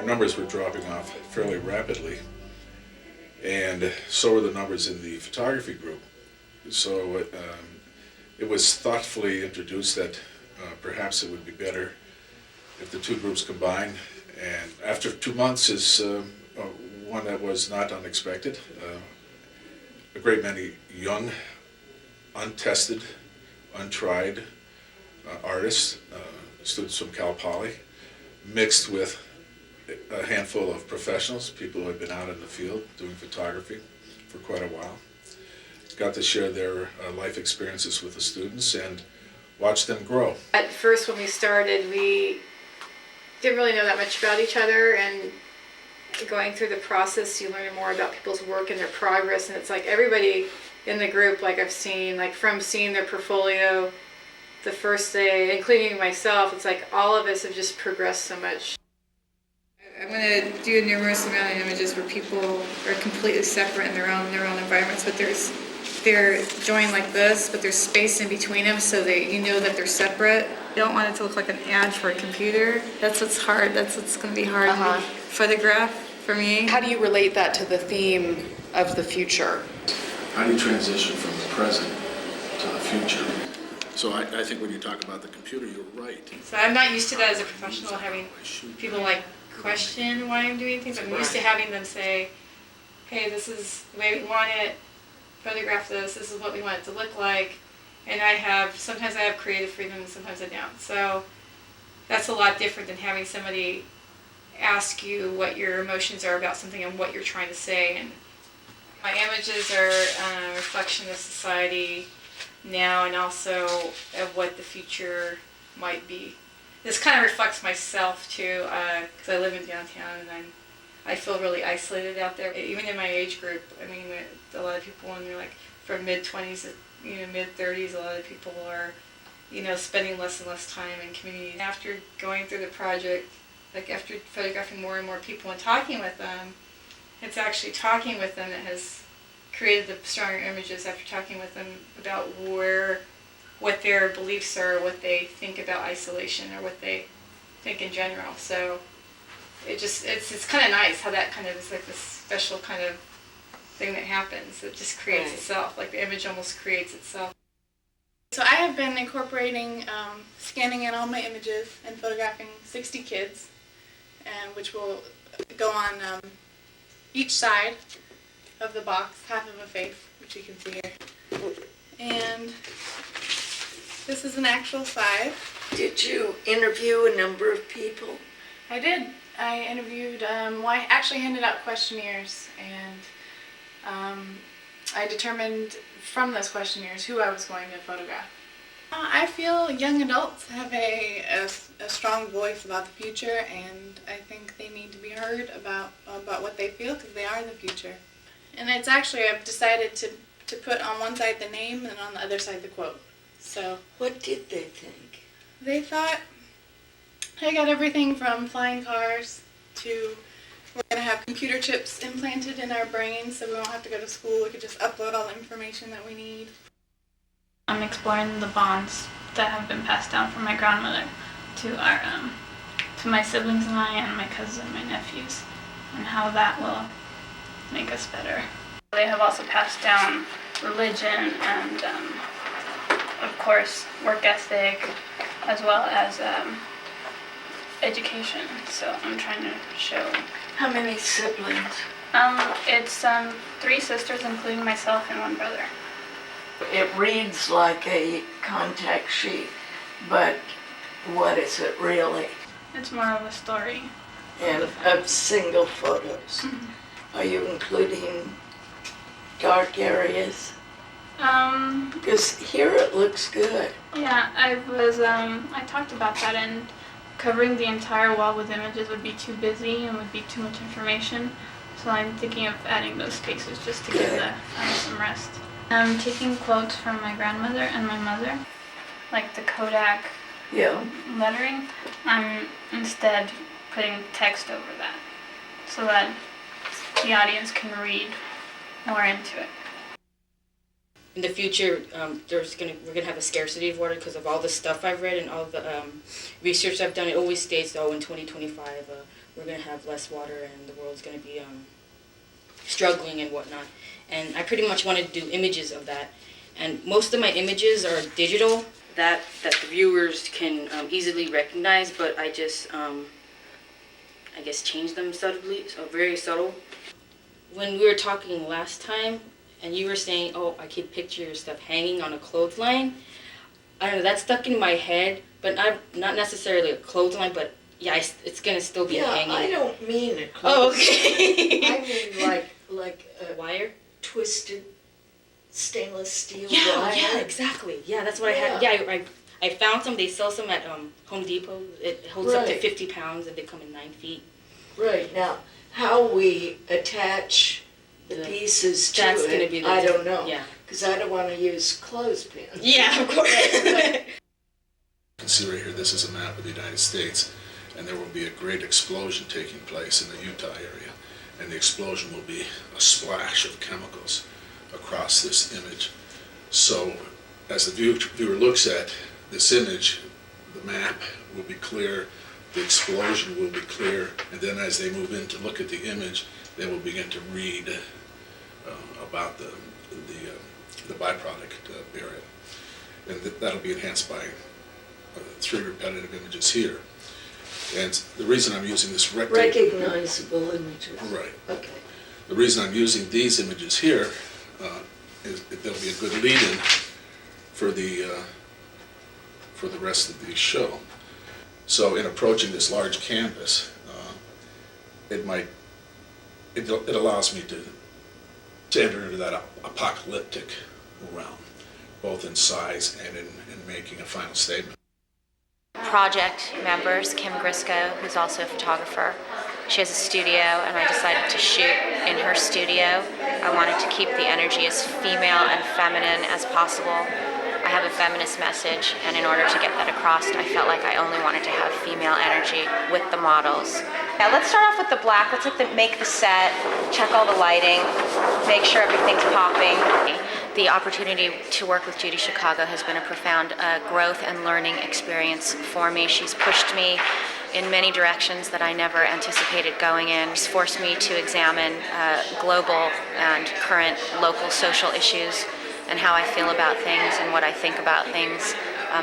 numbers were dropping off fairly rapidly, and so were the numbers in the photography group. So it was thoughtfully introduced that perhaps it would be better if the two groups combined. And after 2 months is one that was not unexpected. A great many young, untested, untried artists, students from Cal Poly, mixed with a handful of professionals, people who had been out in the field doing photography for quite a while. Got to share their life experiences with the students and watch them grow. At first when we started, we didn't really know that much about each other, and going through the process you learn more about people's work and their progress, and it's like everybody in the group, like I've seen, like from seeing their portfolio the first day, including myself, it's like all of us have just progressed so much. I'm going to do a numerous amount of images where people are completely separate in their own environments, but they're joined like this, but there's space in between them, so you know that they're separate. You don't want it to look like an ad for a computer. That's what's hard. That's what's going to be hard to photograph for me. How do you relate that to the theme of the future? How do you transition from the present to the future? So I think when you talk about the computer, you're right. So I'm not used to that as a professional, having people like question why I'm doing things. I'm used to having them say, hey, this is the way we want it, photograph this is what we want it to look like. And sometimes I have creative freedom and sometimes I don't. So that's a lot different than having somebody ask you what your emotions are about something and what you're trying to say. And my images are a reflection of society now and also of what the future might be. This kind of reflects myself too, because I live in downtown and I feel really isolated out there. Even in my age group, I mean, a lot of people when they're like from mid-20s to mid-30s, a lot of people are spending less and less time in community. After going through the project, like after photographing more and more people and talking with them, it's actually talking with them that has created the stronger images. After talking with them about what their beliefs are, what they think about isolation, or what they think in general. So it's kind of nice how that kind of is like this special kind of thing that happens. It just creates itself, like the image almost creates itself. So I have been incorporating scanning in all my images and photographing 60 kids, and which will go on each side of the box, half of a face, which you can see here. And this is an actual size. Did you interview a number of people? I did. I interviewed, I actually handed out questionnaires, and I determined from those questionnaires who I was going to photograph. I feel young adults have a strong voice about the future, and I think they need to be heard about what they feel, because they are the future. And it's actually, I've decided to put on one side the name and on the other side the quote. So what did they think? They thought I got everything from flying cars to we're going to have computer chips implanted in our brains so we won't have to go to school. We could just upload all the information that we need. I'm exploring the bonds that have been passed down from my grandmother to my siblings and I, and my cousins and my nephews, and how that will make us better. They have also passed down religion and, of course, work ethic, as well as education. So I'm trying to show. How many siblings? It's 3 sisters, including myself, and 1 brother. It reads like a contact sheet, but what is it really? It's more of a story. And of single photos. Mm-hmm. Are you including dark areas? Because here it looks good. Yeah, I talked about that, and covering the entire wall with images would be too busy and would be too much information. So I'm thinking of adding those spaces just to give the some rest. I'm taking quotes from my grandmother and my mother, like the Kodak lettering. I'm instead putting text over that so that the audience can read more into it. In the future, we're gonna have a scarcity of water because of all the stuff I've read and all the research I've done. It always states, in 2025, we're gonna have less water and the world's gonna be struggling and whatnot. And I pretty much wanted to do images of that. And most of my images are digital that the viewers can easily recognize, but I just I guess change them subtly, so very subtle. When we were talking last time, and you were saying, oh, I could picture your stuff hanging on a clothesline. I don't know, that stuck in my head, but not necessarily a clothesline, but yeah, it's gonna still be hanging. I don't mean a Oh, clothes. okay. I mean like a Wire? twisted stainless steel Yeah, wire. yeah, exactly. Yeah, that's what I had. Yeah, I found some. They sell some at Home Depot. It holds up to Right. 50 pounds, and they come in 9 feet. Right, now, how we attach the The- pieces to that's it, gonna be the I don't know. yeah. Because I don't want to use clothespins. Yeah, of course. You can see right here, this is a map of the United States, and there will be a great explosion taking place in the Utah area. And the explosion will be a splash of chemicals across this image. So as the viewer looks at this image, the map will be clear, the explosion will be clear, and then as they move in to look at the image, they will begin to read about the byproduct area. And that'll be enhanced by 3 repetitive images here. And the reason I'm using this Recognizable images. Right. Okay. The reason I'm using these images here is that they'll be a good lead-in for the rest of the show. So in approaching this large canvas, it allows me to enter into that apocalyptic realm, both in size and in making a final statement. Project members, Kim Grisco, who's also a photographer. She has a studio, and I decided to shoot in her studio. I wanted to keep the energy as female and feminine as possible. I have a feminist message, and in order to get that across, I felt like I only wanted to have female energy with the models. Yeah, let's start off with the black. Let's make the set, check all the lighting, make sure everything's popping. The opportunity to work with Judy Chicago has been a profound growth and learning experience for me. She's pushed me in many directions that I never anticipated going in. She's forced me to examine global and current local social issues and how I feel about things and what I think about things,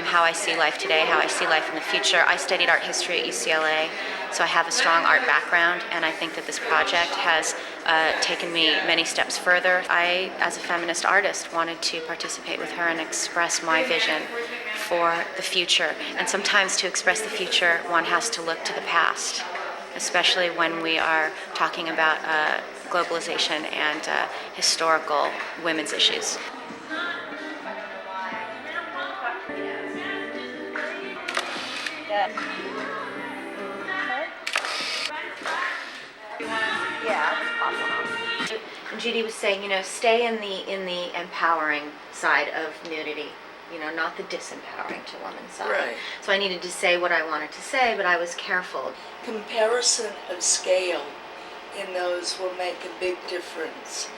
how I see life today, how I see life in the future. I studied art history at UCLA, so I have a strong art background, and I think that this project has taken me many steps further. I, as a feminist artist, wanted to participate with her and express my vision for the future. And sometimes to express the future, one has to look to the past, especially when we are talking about globalization and historical women's issues. And Judy was saying, stay in the empowering side of nudity, not the disempowering to women's side. Right. So I needed to say what I wanted to say, but I was careful. Comparison of scale in those will make a big difference.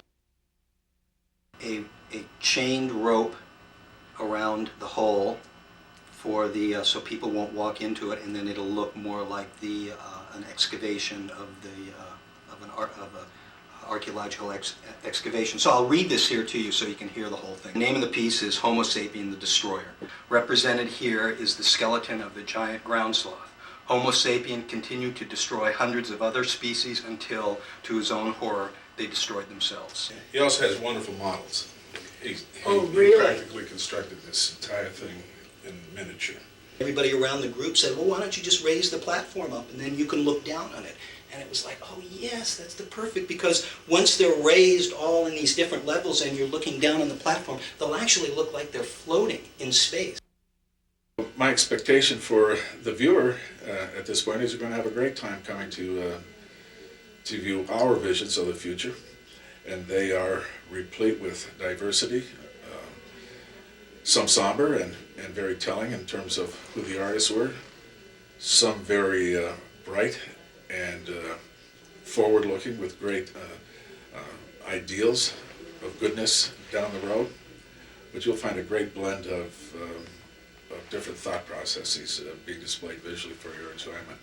A chained rope around the hole for the so people won't walk into it, and then it'll look more like an excavation of an archaeological excavation. So I'll read this here to you so you can hear the whole thing. The name of the piece is Homo sapien, the Destroyer. Represented here is the skeleton of the giant ground sloth. Homo sapien continued to destroy hundreds of other species until, to his own horror, they destroyed themselves. He also has wonderful models. He really? practically constructed this entire thing in miniature. Everybody around the group said, well, why don't you just raise the platform up and then you can look down on it. And it was like, oh yes, that's the perfect, because once they're raised all in these different levels and you're looking down on the platform, they'll actually look like they're floating in space. My expectation for the viewer at this point is you're going to have a great time coming to view our visions of the future. And they are replete with diversity, some somber and very telling in terms of who the artists were, some very bright and forward-looking with great ideals of goodness down the road. But you'll find a great blend of different thought processes being displayed visually for your enjoyment.